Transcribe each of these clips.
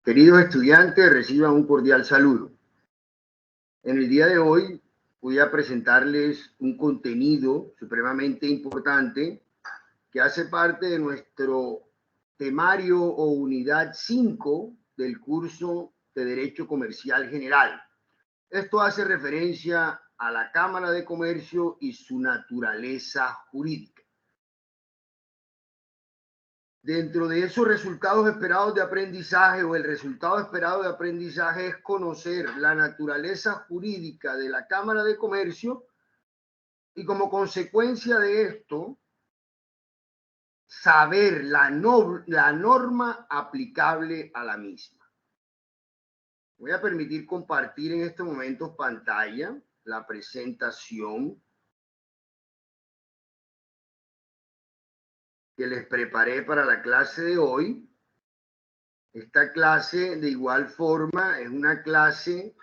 Queridos estudiantes, reciban un cordial saludo. En el día de hoy voy a presentarles un contenido supremamente importante que hace parte de nuestro temario o unidad 5 del curso de Derecho Comercial General. Esto hace referencia a la Cámara de Comercio y su naturaleza jurídica. Dentro de esos resultados esperados de aprendizaje o el resultado esperado de aprendizaje es conocer la naturaleza jurídica de la Cámara de Comercio y como consecuencia de esto, saber la norma aplicable a la misma. Voy a permitir compartir en este momento pantalla la presentación que les preparé para la clase de hoy. Esta clase, de igual forma, es una clase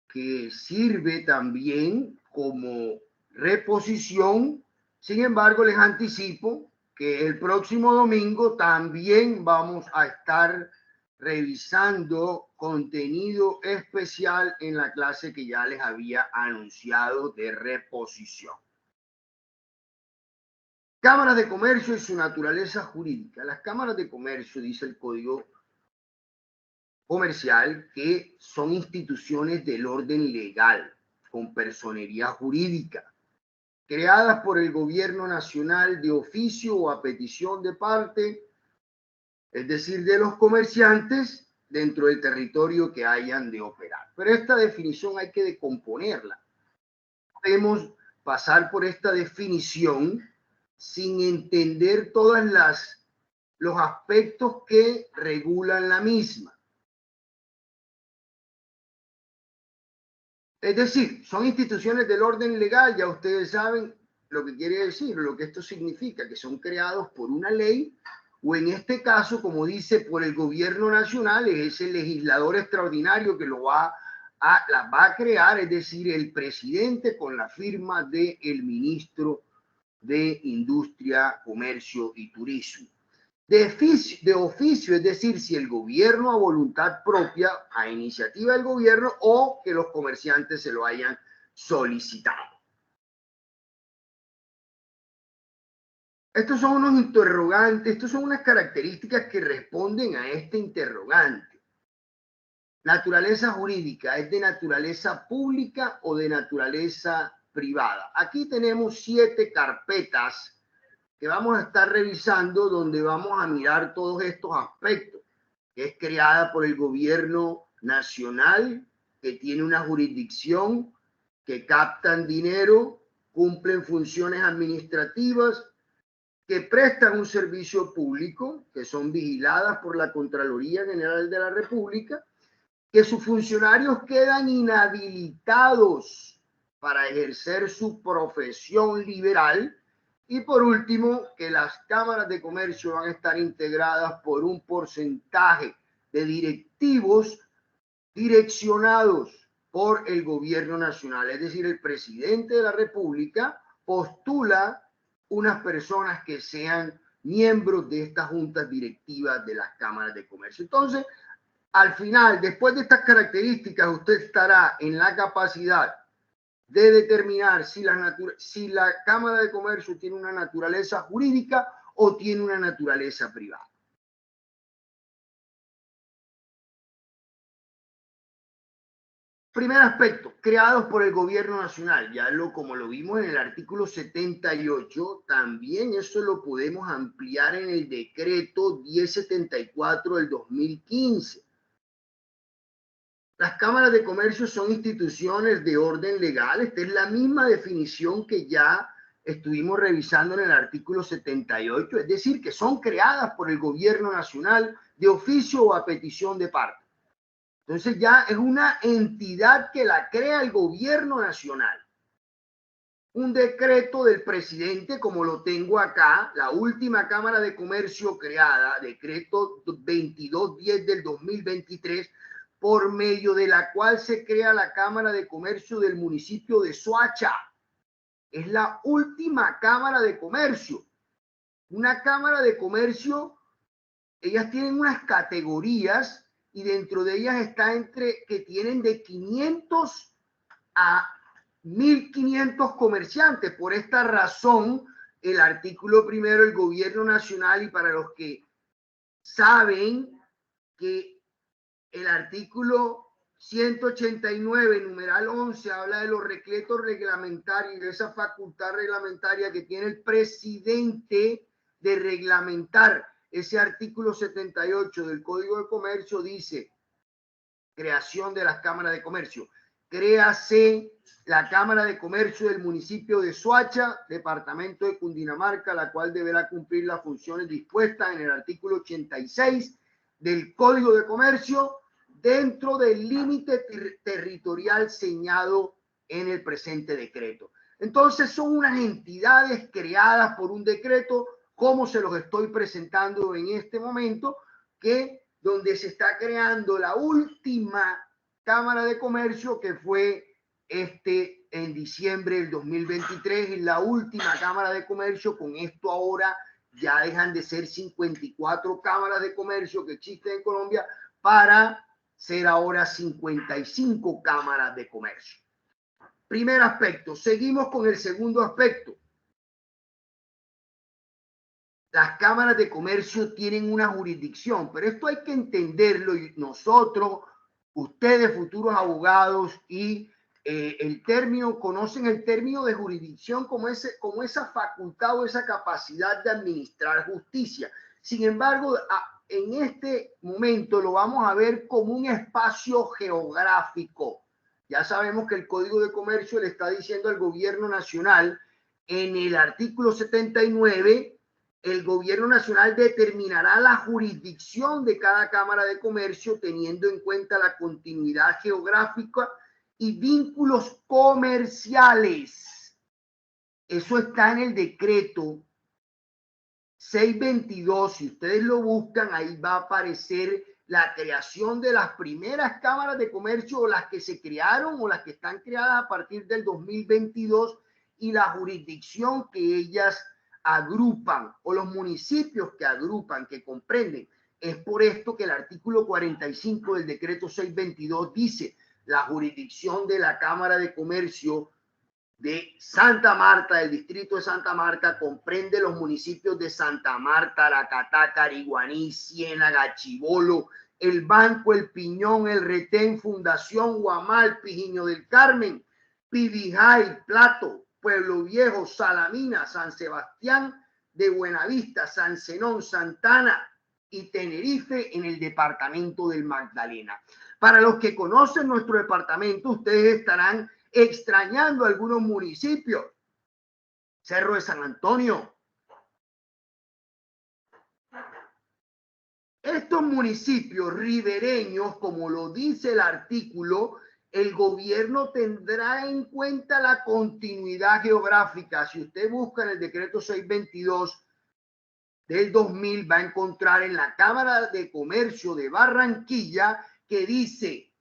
que sirve también como reposición. Sin embargo, les anticipo que el próximo domingo también vamos a estar revisando contenido especial en la clase que ya les había anunciado de reposición. Cámaras de comercio y su naturaleza jurídica. Las cámaras de comercio, dice el Código Comercial, que son instituciones del orden legal con personería jurídica, creadas por el gobierno nacional de oficio o a petición de parte, es decir, de los comerciantes dentro del territorio que hayan de operar. Pero esta definición hay que decomponerla. Podemos pasar por esta definición sin entender todos los aspectos que regulan la misma. Es decir, son instituciones del orden legal, ya ustedes saben lo que quiere decir, lo que esto significa, que son creados por una ley o en este caso, como dice, por el gobierno nacional, es el legislador extraordinario que las va a crear, es decir, el presidente con la firma del ministro de Industria, Comercio y Turismo. De oficio, es decir, si el gobierno a voluntad propia, a iniciativa del gobierno o que los comerciantes se lo hayan solicitado. Estos son unos interrogantes, estos son unas características que responden a este interrogante. Naturaleza jurídica, ¿es de naturaleza pública o de naturaleza privada? Aquí tenemos 7 carpetas que vamos a estar revisando, donde vamos a mirar todos estos aspectos. Es creada por el gobierno nacional, que tiene una jurisdicción, que captan dinero, cumplen funciones administrativas, que prestan un servicio público, que son vigiladas por la Contraloría General de la República, que sus funcionarios quedan inhabilitados para ejercer su profesión liberal. Y por último, que las cámaras de comercio van a estar integradas por un porcentaje de directivos direccionados por el gobierno nacional. Es decir, el presidente de la República postula unas personas que sean miembros de estas juntas directivas de las cámaras de comercio. Entonces, al final, después de estas características, usted estará en la capacidad de determinar si la Cámara de Comercio tiene una naturaleza jurídica o tiene una naturaleza privada. Primer aspecto, creados por el gobierno nacional. Como lo vimos en el artículo 78, también eso lo podemos ampliar en el decreto 1074 del 2015. Las cámaras de comercio son instituciones de orden legal. Esta es la misma definición que ya estuvimos revisando en el artículo 78, es decir, que son creadas por el gobierno nacional de oficio o a petición de parte. Entonces ya es una entidad que la crea el gobierno nacional. Un decreto del presidente, como lo tengo acá, la última Cámara de Comercio creada, decreto 2210 del 2023, por medio de la cual se crea la Cámara de Comercio del municipio de Soacha. Es la última Cámara de Comercio. Una Cámara de Comercio ellas tienen unas categorías y dentro de ellas está entre que tienen de 500 a 1.500 comerciantes. Por esta razón, el artículo primero, el gobierno nacional, y para los que saben que el artículo 189, numeral 11, habla de los decretos reglamentarios y de esa facultad reglamentaria que tiene el presidente de reglamentar. Ese artículo 78 del Código de Comercio dice, creación de las cámaras de comercio. Créase la Cámara de Comercio del municipio de Soacha, departamento de Cundinamarca, la cual deberá cumplir las funciones dispuestas en el artículo 86 del Código de Comercio dentro del límite territorial señalado en el presente decreto. Entonces son unas entidades creadas por un decreto, como se los estoy presentando en este momento, que donde se está creando la última Cámara de Comercio, que fue en diciembre del 2023, y la última Cámara de Comercio. Con esto ahora ya dejan de ser 54 cámaras de comercio que existen en Colombia para ser ahora 55 cámaras de comercio. Primer aspecto. Seguimos con el segundo aspecto. Las cámaras de comercio tienen una jurisdicción, pero esto hay que entenderlo, y nosotros, ustedes, futuros abogados, y conocen el término de jurisdicción como esa facultad o esa capacidad de administrar justicia. Sin embargo, en este momento lo vamos a ver como un espacio geográfico. Ya sabemos que el Código de Comercio le está diciendo al gobierno nacional en el artículo 79, el gobierno nacional determinará la jurisdicción de cada cámara de comercio teniendo en cuenta la continuidad geográfica y vínculos comerciales. Eso está en el decreto 622. Si ustedes lo buscan, ahí va a aparecer la creación de las primeras cámaras de comercio, o las que se crearon o las que están creadas a partir del 2022, y la jurisdicción que ellas agrupan, o los municipios que agrupan, que comprenden. Es por esto que el artículo 45 del decreto 622 dice: la jurisdicción de la Cámara de Comercio de Santa Marta, del distrito de Santa Marta, comprende los municipios de Santa Marta, Aracatá, Cariguaní, Ciénaga, Chibolo, El Banco, El Piñón, El Retén, Fundación, Guamal, Pijiño del Carmen, Pibijay, Plato, Pueblo Viejo, Salamina, San Sebastián de Buenavista, San Zenón, Santana y Tenerife, en el departamento del Magdalena. Para los que conocen nuestro departamento, ustedes estarán extrañando algunos municipios. Cerro de San Antonio. Estos municipios ribereños, como lo dice el artículo, el gobierno tendrá en cuenta la continuidad geográfica. Si usted busca en el decreto 622 del 2000, va a encontrar en la Cámara de Comercio de Barranquilla que dice: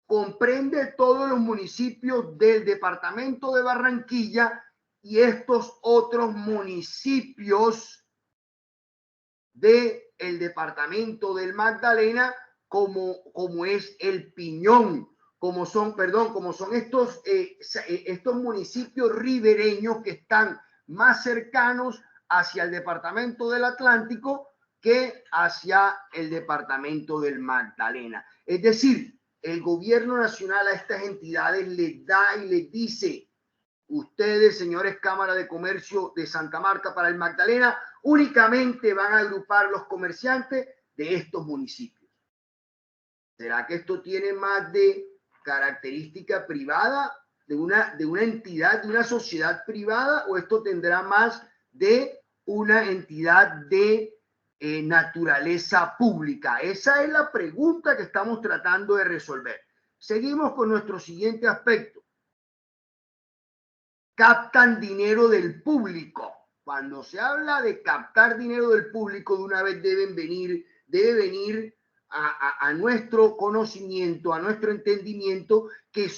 comprende todos los municipios del departamento de Barranquilla y estos otros municipios del departamento del Magdalena, como es El Piñón, como son estos municipios ribereños que están más cercanos hacia el departamento del Atlántico que hacia el departamento del Magdalena. Es decir, el gobierno nacional a estas entidades les da y les dice: ustedes, señores Cámara de Comercio de Santa Marta para el Magdalena, únicamente van a agrupar los comerciantes de estos municipios. ¿Será que esto tiene más de característica privada, de una entidad, de una sociedad privada, o esto tendrá más de una entidad de naturaleza pública? Esa es la pregunta que estamos tratando de resolver. Seguimos con nuestro siguiente aspecto. Captan dinero del público. Cuando se habla de captar dinero del público, de una vez debe venir a nuestro conocimiento, a nuestro entendimiento, que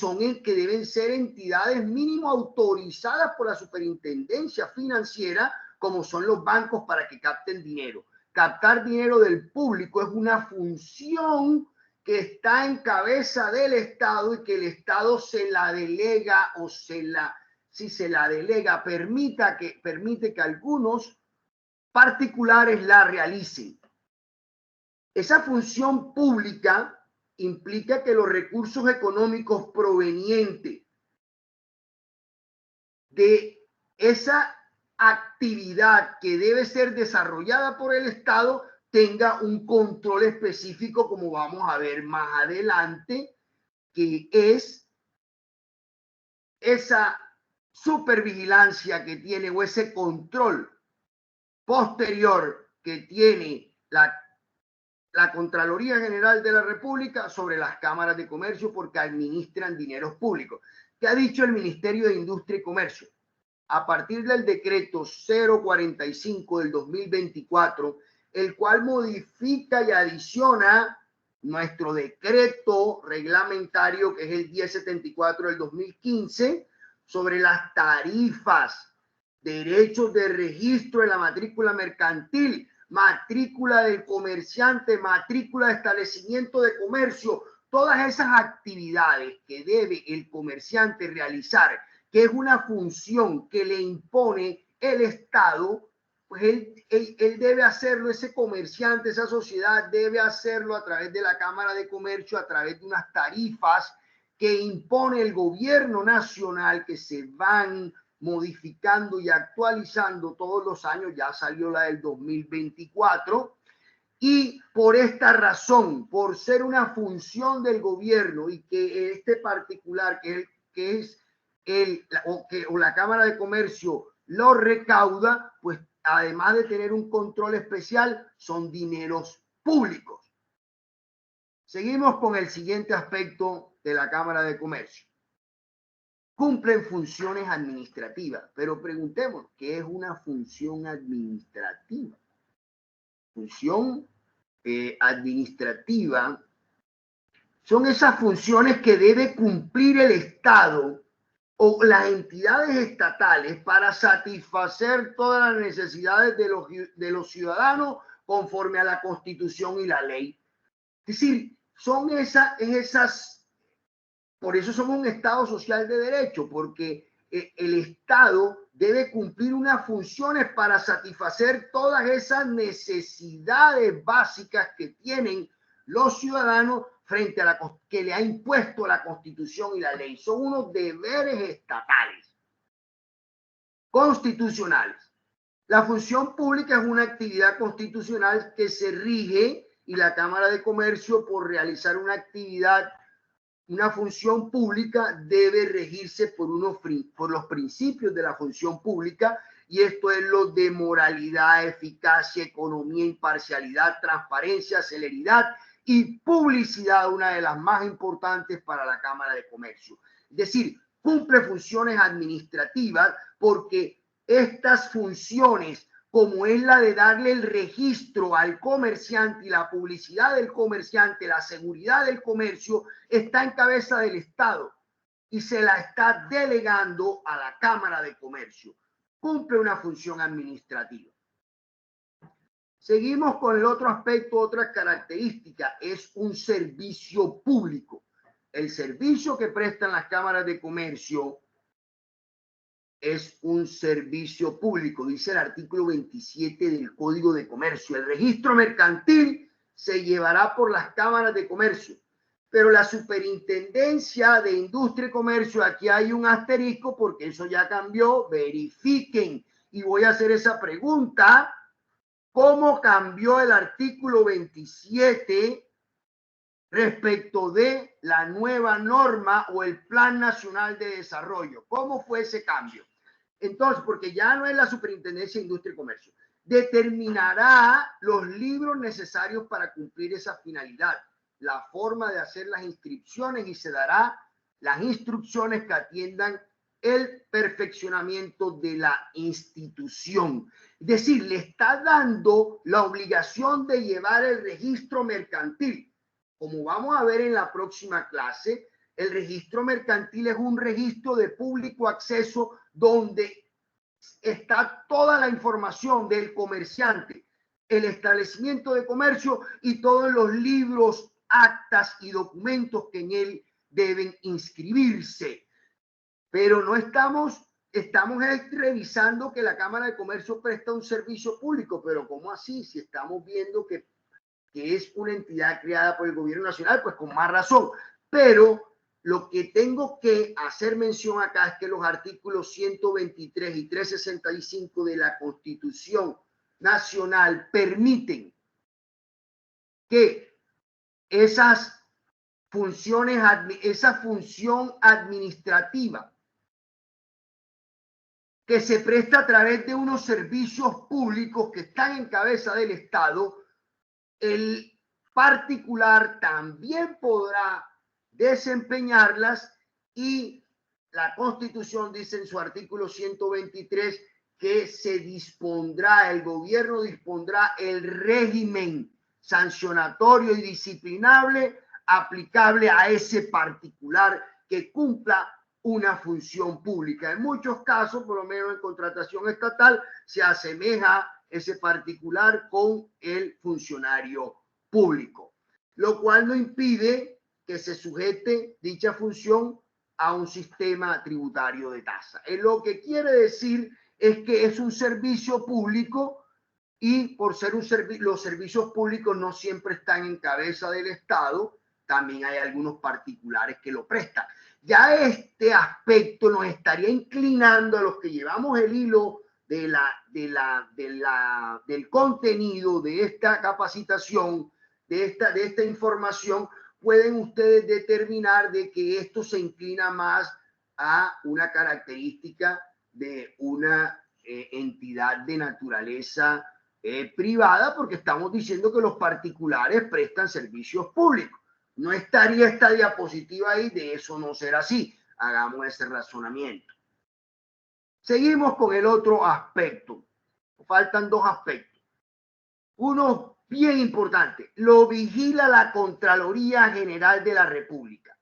deben ser entidades mínimo autorizadas por la Superintendencia Financiera, como son los bancos, para que capten dinero. captar dinero del público es una función que está en cabeza del Estado y que el Estado se la delega o si se la delega, permite que algunos particulares la realicen. Esa función pública implica que los recursos económicos provenientes de esa actividad que debe ser desarrollada por el Estado tenga un control específico, como vamos a ver más adelante, que es esa supervigilancia que tiene o ese control posterior que tiene la Contraloría General de la República sobre las cámaras de comercio porque administran dineros públicos. ¿Qué ha dicho el Ministerio de Industria y Comercio? A partir del decreto 045 del 2024, el cual modifica y adiciona nuestro decreto reglamentario, que es el 1074 del 2015, sobre las tarifas, derechos de registro de la matrícula mercantil, matrícula del comerciante, matrícula de establecimiento de comercio, todas esas actividades que debe el comerciante realizar, que es una función que le impone el Estado, pues él debe hacerlo, ese comerciante, esa sociedad debe hacerlo a través de la Cámara de Comercio, a través de unas tarifas que impone el gobierno nacional, que se van modificando y actualizando todos los años. Ya salió la del 2024. Y por esta razón, por ser una función del gobierno y que este particular, la Cámara de Comercio lo recauda, pues además de tener un control especial, son dineros públicos. Seguimos con el siguiente aspecto de la Cámara de Comercio. Cumplen funciones administrativas, pero preguntemos, ¿qué es una función administrativa? Función administrativa son esas funciones que debe cumplir el Estado o las entidades estatales para satisfacer todas las necesidades de los ciudadanos conforme a la Constitución y la ley. Es decir, son esas, por eso somos un Estado social de derecho, porque el Estado debe cumplir unas funciones para satisfacer todas esas necesidades básicas que tienen los ciudadanos frente a la que le ha impuesto la Constitución y la ley. Son unos deberes estatales, constitucionales. La función pública es una actividad constitucional que se rige, y la Cámara de Comercio, por realizar una actividad, una función pública, debe regirse por los principios de la función pública, y esto es lo de moralidad, eficacia, economía, imparcialidad, transparencia, celeridad y publicidad, una de las más importantes para la Cámara de Comercio. Es decir, cumple funciones administrativas porque estas funciones, como es la de darle el registro al comerciante y la publicidad del comerciante, la seguridad del comercio, está en cabeza del Estado y se la está delegando a la Cámara de Comercio. Cumple una función administrativa. Seguimos con el otro aspecto, otra característica, es un servicio público. El servicio que prestan las cámaras de comercio es un servicio público, dice el artículo 27 del Código de Comercio. El registro mercantil se llevará por las cámaras de comercio, pero la Superintendencia de Industria y Comercio, aquí hay un asterisco porque eso ya cambió, verifiquen. Y voy a hacer esa pregunta: ¿cómo cambió el artículo 27 respecto de la nueva norma o el Plan Nacional de Desarrollo? ¿Cómo fue ese cambio? Entonces, porque ya no es la Superintendencia de Industria y Comercio, determinará los libros necesarios para cumplir esa finalidad, la forma de hacer las inscripciones, y se dará las instrucciones que atiendan el perfeccionamiento de la institución. Es decir, le está dando la obligación de llevar el registro mercantil. Como vamos a ver en la próxima clase, el registro mercantil es un registro de público acceso donde está toda la información del comerciante, el establecimiento de comercio y todos los libros, actas y documentos que en él deben inscribirse. Pero no estamos revisando que la Cámara de Comercio presta un servicio público, pero ¿cómo así? Si estamos viendo que es una entidad creada por el gobierno nacional, pues con más razón. Pero lo que tengo que hacer mención acá es que los artículos 123 y 365 de la Constitución Nacional permiten que esa función administrativa que se presta a través de unos servicios públicos que están en cabeza del Estado, el particular también podrá desempeñarlas, y la Constitución dice en su artículo 123 que el gobierno dispondrá el régimen sancionatorio y disciplinable aplicable a ese particular que cumpla una función pública. En muchos casos, por lo menos en contratación estatal, se asemeja ese particular con el funcionario público, lo cual no impide que se sujete dicha función a un sistema tributario de tasa. Lo que quiere decir es que es un servicio público, y por ser los servicios públicos no siempre están en cabeza del Estado, también hay algunos particulares que lo prestan. Ya este aspecto nos estaría inclinando a los que llevamos el hilo del contenido de esta capacitación, de esta información. Pueden ustedes determinar de que esto se inclina más a una característica de una entidad de naturaleza privada, porque estamos diciendo que los particulares prestan servicios públicos. No estaría esta diapositiva ahí, de eso no será así. Hagamos ese razonamiento. Seguimos con el otro aspecto. Faltan dos aspectos. Uno bien importante, lo vigila la Contraloría General de la República.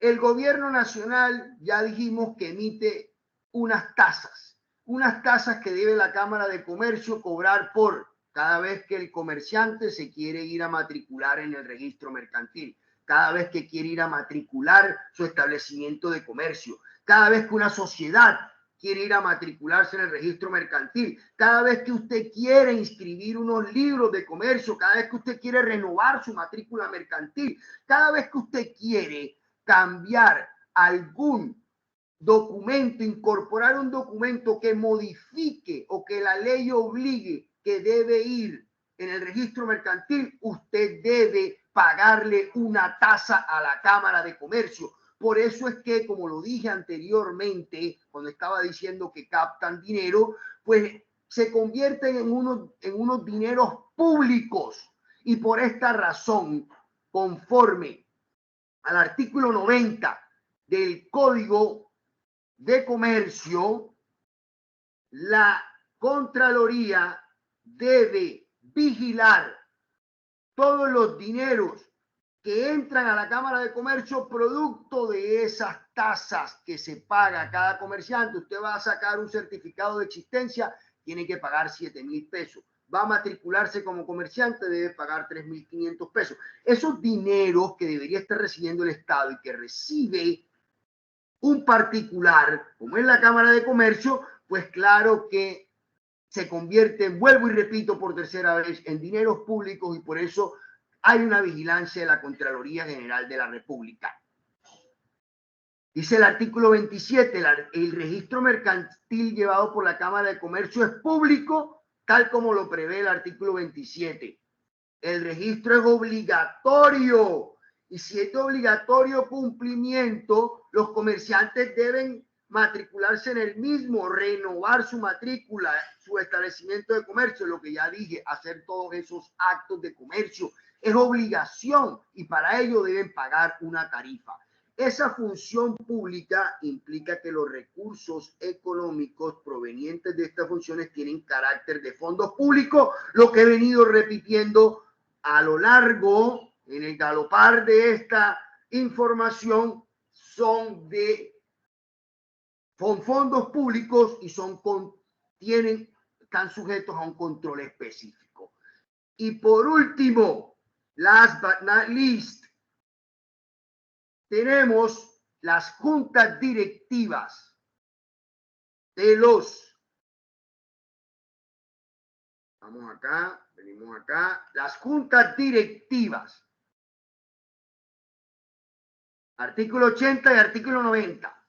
El gobierno nacional, ya dijimos que emite unas tasas que debe la Cámara de Comercio cobrar por cada vez que el comerciante se quiere ir a matricular en el registro mercantil, cada vez que quiere ir a matricular su establecimiento de comercio, cada vez que una sociedad quiere ir a matricularse en el registro mercantil, cada vez que usted quiere inscribir unos libros de comercio, cada vez que usted quiere renovar su matrícula mercantil, cada vez que usted quiere cambiar algún documento, incorporar un documento que modifique o que la ley obligue que debe ir en el registro mercantil, usted debe pagarle una tasa a la Cámara de Comercio. Por eso es que, como lo dije anteriormente, cuando estaba diciendo que captan dinero, pues se convierten en unos dineros públicos. Y por esta razón, conforme al artículo 90 del Código de Comercio, la Contraloría debe vigilar todos los dineros que entran a la Cámara de Comercio producto de esas tasas que se paga a cada comerciante. Usted va a sacar un certificado de existencia, tiene que pagar 7,000 pesos. Va a matricularse como comerciante, debe pagar 3,500 pesos. Esos dineros que debería estar recibiendo el Estado y que recibe un particular, como es la Cámara de Comercio, pues claro que se convierte, vuelvo y repito por tercera vez, en dineros públicos, y por eso hay una vigilancia de la Contraloría General de la República. Dice el artículo 27, el registro mercantil llevado por la Cámara de Comercio es público, tal como lo prevé el artículo 27. El registro es obligatorio, y si es de obligatorio cumplimiento, los comerciantes deben matricularse en el mismo, renovar su matrícula, su establecimiento de comercio, lo que ya dije, hacer todos esos actos de comercio. Es obligación, y para ello deben pagar una tarifa. Esa función pública implica que los recursos económicos provenientes de estas funciones tienen carácter de fondos públicos, lo que he venido repitiendo a lo largo, en el galopar de esta información, son fondos públicos y están sujetos a un control específico. Y por último, last but not least, tenemos las juntas directivas de los, vamos acá, venimos acá, las juntas directivas, artículo 80 y artículo 90.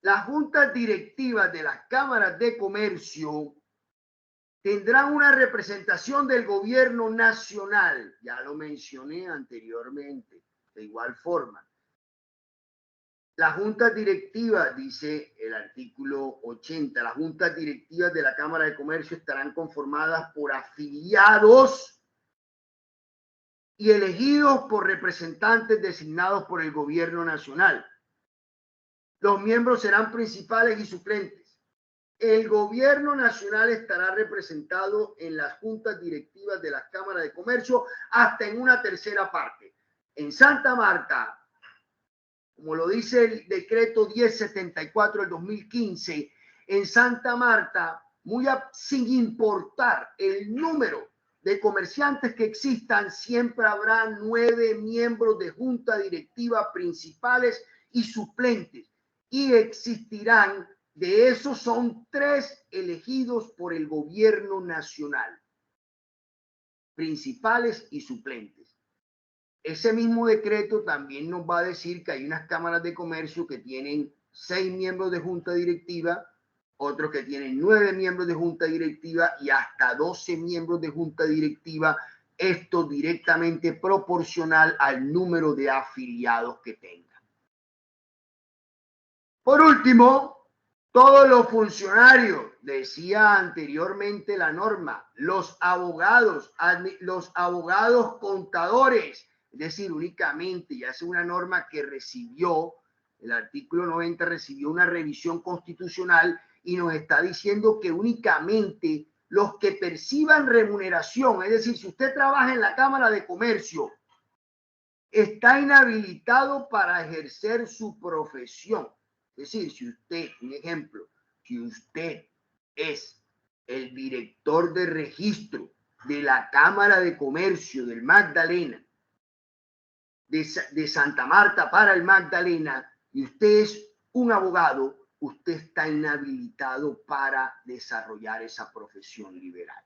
Las juntas directivas de las cámaras de comercio tendrán una representación del gobierno nacional. Ya lo mencioné anteriormente. De igual forma, las juntas directivas, dice el artículo 80, las juntas directivas de la Cámara de Comercio estarán conformadas por afiliados y elegidos por representantes designados por el gobierno nacional. Los miembros serán principales y suplentes. El gobierno nacional estará representado en las juntas directivas de las cámaras de comercio hasta en una tercera parte. En Santa Marta, como lo dice el decreto 1074 del 2015, en Santa Marta, sin importar el número de comerciantes que existan, siempre habrá 9 miembros de junta directiva principales y suplentes. Y existirán, de esos son 3 elegidos por el gobierno nacional, principales y suplentes. Ese mismo decreto también nos va a decir que hay unas cámaras de comercio que tienen 6 miembros de junta directiva, otros que tienen 9 miembros de junta directiva y hasta 12 miembros de junta directiva, esto directamente proporcional al número de afiliados que tengan. Por último, todos los funcionarios, decía anteriormente la norma, los abogados contadores, es decir, únicamente, ya es una norma que recibió, el artículo 90 recibió una revisión constitucional y nos está diciendo que únicamente los que perciban remuneración, es decir, si usted trabaja en la Cámara de Comercio, está inhabilitado para ejercer su profesión. Es decir, si usted, un ejemplo, si usted es el director de registro de la Cámara de Comercio del Magdalena, de Santa Marta para el Magdalena, y usted es un abogado, usted está inhabilitado para desarrollar esa profesión liberal.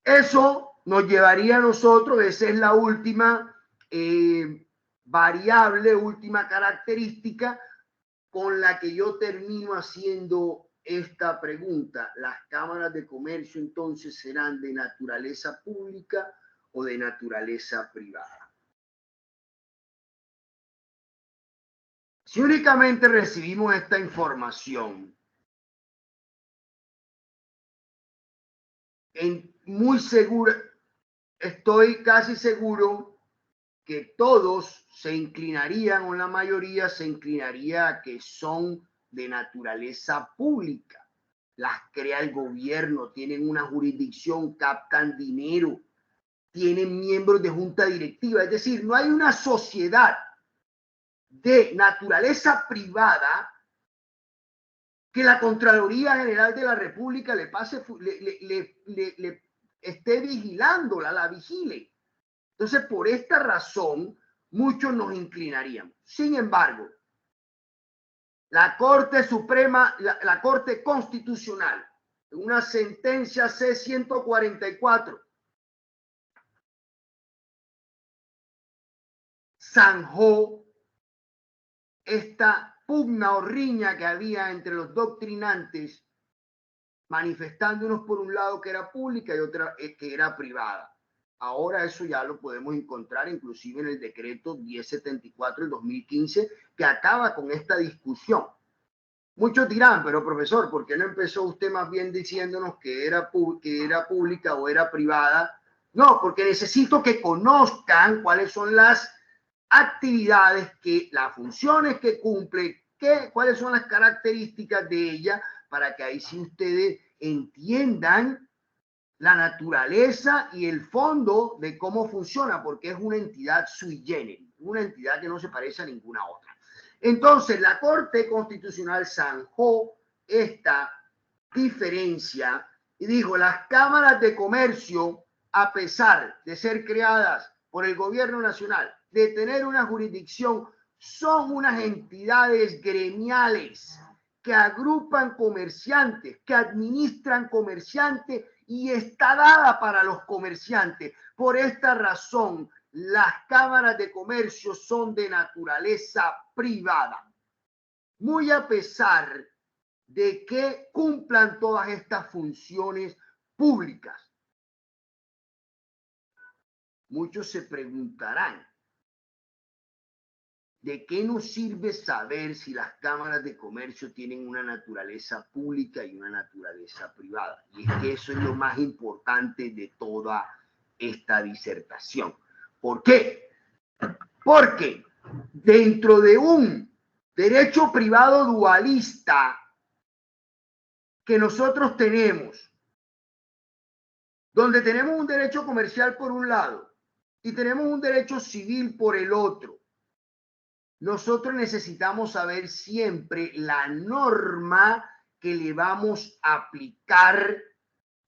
Eso nos llevaría a nosotros, esa es la última variable, última característica con la que yo termino haciendo esta pregunta. ¿Las cámaras de comercio entonces serán de naturaleza pública o de naturaleza privada? Si únicamente recibimos esta información, muy seguro, estoy casi seguro que todos se inclinarían, o la mayoría se inclinaría a que son de naturaleza pública. Las crea el gobierno, tienen una jurisdicción, captan dinero, tienen miembros de junta directiva. Es decir, no hay una sociedad de naturaleza privada que la Contraloría General de la República le esté vigilándola, la vigile. Entonces, por esta razón, muchos nos inclinaríamos. Sin embargo, la Corte Suprema, la Corte Constitucional, en una sentencia C-144, zanjó esta pugna o riña que había entre los doctrinantes, manifestando unos por un lado que era pública y otra que era privada. Ahora eso ya lo podemos encontrar inclusive en el decreto 1074 del 2015 que acaba con esta discusión. Muchos dirán, pero profesor, ¿por qué no empezó usted más bien diciéndonos que era pública o era privada? No, porque necesito que conozcan cuáles son las actividades, las funciones que cumple, cuáles son las características de ella, para que ahí sí ustedes entiendan la naturaleza y el fondo de cómo funciona, porque es una entidad sui generis, una entidad que no se parece a ninguna otra. Entonces, la Corte Constitucional zanjó esta diferencia y dijo, las cámaras de comercio, a pesar de ser creadas por el gobierno nacional, de tener una jurisdicción, son unas entidades gremiales que agrupan comerciantes, que administran comerciantes y está dada para los comerciantes. Por esta razón, las cámaras de comercio son de naturaleza privada. Muy a pesar de que cumplan todas estas funciones públicas. Muchos se preguntarán, ¿de qué nos sirve saber si las cámaras de comercio tienen una naturaleza pública y una naturaleza privada? Y es que eso es lo más importante de toda esta disertación. ¿Por qué? Porque dentro de un derecho privado dualista que nosotros tenemos, donde tenemos un derecho comercial por un lado y tenemos un derecho civil por el otro, nosotros necesitamos saber siempre la norma que le vamos a aplicar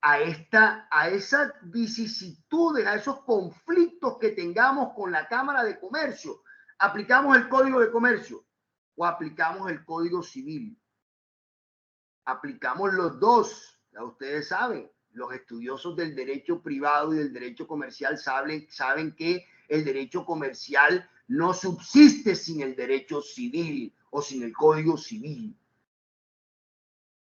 a esas vicisitudes, a esos conflictos que tengamos con la Cámara de Comercio. ¿Aplicamos el Código de Comercio o aplicamos el Código Civil? Aplicamos los dos, ya ustedes saben. Los estudiosos del derecho privado y del derecho comercial saben que el derecho comercial no subsiste sin el derecho civil o sin el Código Civil.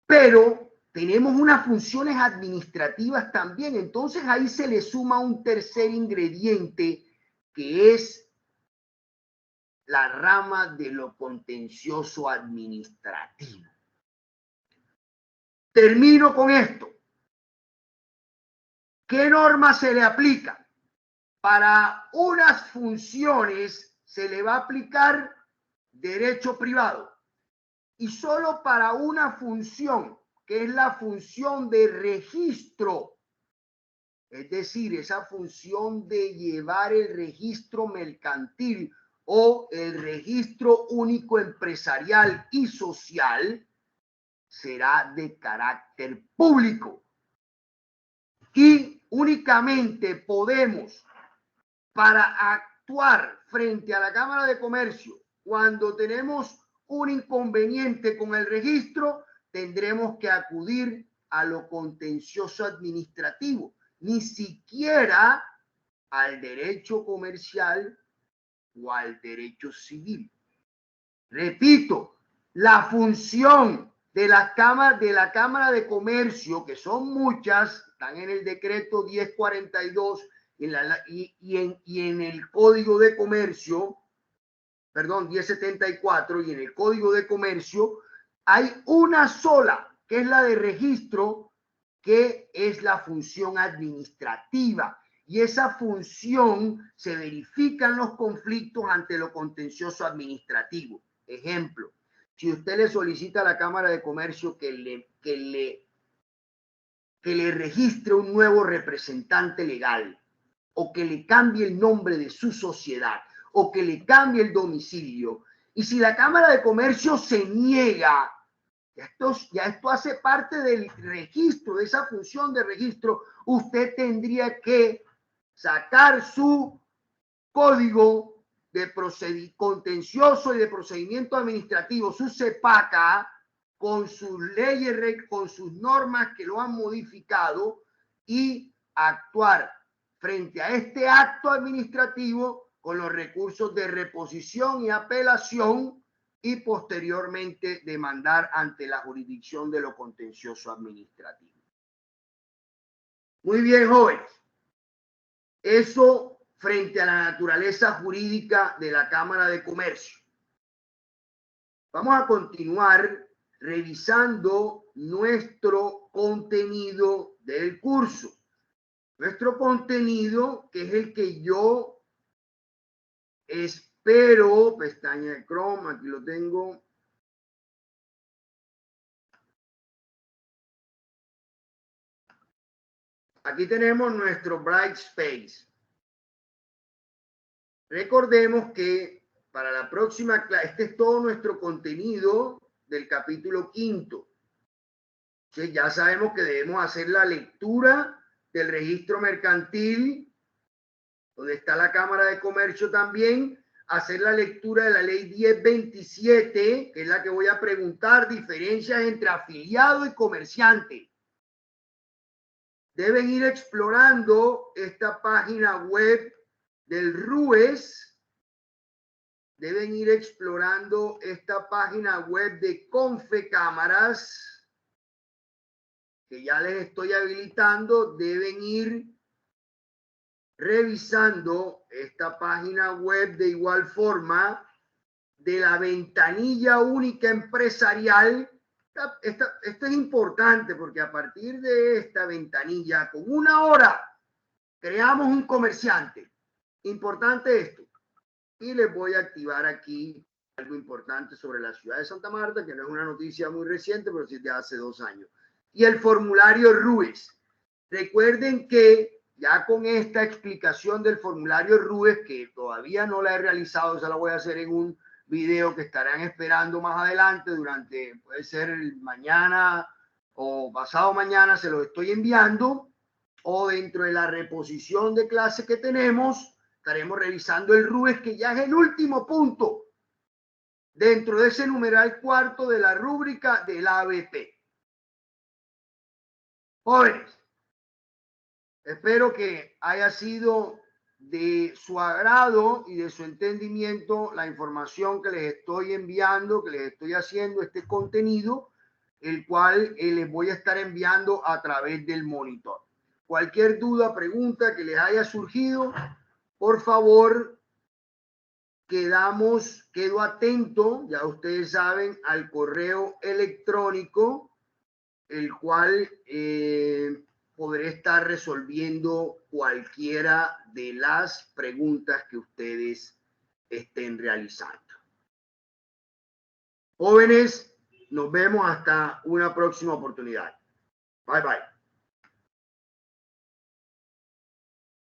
Pero tenemos unas funciones administrativas también. Entonces ahí se le suma un tercer ingrediente que es la rama de lo contencioso administrativo. Termino con esto. ¿Qué norma se le aplica? Para unas funciones se le va a aplicar derecho privado y solo para una función, que es la función de registro, es decir, esa función de llevar el registro mercantil o el registro único empresarial y social, será de carácter público. Y únicamente podemos, para actuar frente a la Cámara de Comercio, cuando tenemos un inconveniente con el registro, tendremos que acudir a lo contencioso administrativo, ni siquiera al derecho comercial o al derecho civil. Repito, la función de la Cámara de Comercio, que son muchas, están en el decreto 1042 y en el Código de Comercio, perdón, 1074, y en el Código de Comercio hay una sola, que es la de registro, que es la función administrativa. Y esa función se verifican los conflictos ante lo contencioso administrativo. Ejemplo, si usted le solicita a la Cámara de Comercio que le registre un nuevo representante legal, o que le cambie el nombre de su sociedad, o que le cambie el domicilio, y si la Cámara de Comercio se niega, ya esto hace parte del registro, de esa función de registro, usted tendría que sacar su código de contencioso y de procedimiento administrativo, su CEPACA, con sus leyes, con sus normas que lo han modificado, y actuar frente a este acto administrativo con los recursos de reposición y apelación, y posteriormente demandar ante la jurisdicción de lo contencioso administrativo. Muy bien, jóvenes. Eso frente a la naturaleza jurídica de la Cámara de Comercio. Vamos a continuar revisando nuestro contenido del curso. Nuestro contenido, que es el que yo espero, pestaña de Chrome, aquí lo tengo. Aquí tenemos nuestro Brightspace. Recordemos que para la próxima clase, este es todo nuestro contenido del capítulo 5. ¿Ok? Entonces ya sabemos que debemos hacer la lectura del registro mercantil, donde está la Cámara de Comercio también, hacer la lectura de la ley 1027, que es la que voy a preguntar, diferencias entre afiliado y comerciante. Deben ir explorando esta página web del RUES, deben ir explorando esta página web de Confecámaras, que ya les estoy habilitando, deben ir revisando esta página web de igual forma de la ventanilla única empresarial. Esto es importante porque a partir de esta ventanilla, con 1 hora, creamos un comerciante. Importante esto. Y les voy a activar aquí algo importante sobre la ciudad de Santa Marta, que no es una noticia muy reciente, pero sí de hace 2 años. Y el formulario RUES. Recuerden que ya con esta explicación del formulario RUES, que todavía no la he realizado, esa la voy a hacer en un video que estarán esperando más adelante, durante, puede ser mañana o pasado mañana, se los estoy enviando, o dentro de la reposición de clase que tenemos, estaremos revisando el RUES, que ya es el último punto dentro de ese numeral 4 de la rúbrica del ABP. Jóvenes, espero que haya sido de su agrado y de su entendimiento la información que les estoy enviando, que les estoy haciendo este contenido, el cual les voy a estar enviando a través del monitor. Cualquier duda, pregunta que les haya surgido, por favor, quedo atento, ya ustedes saben, al correo electrónico, el cual podré estar resolviendo cualquiera de las preguntas que ustedes estén realizando. Jóvenes, nos vemos hasta una próxima oportunidad. Bye, bye.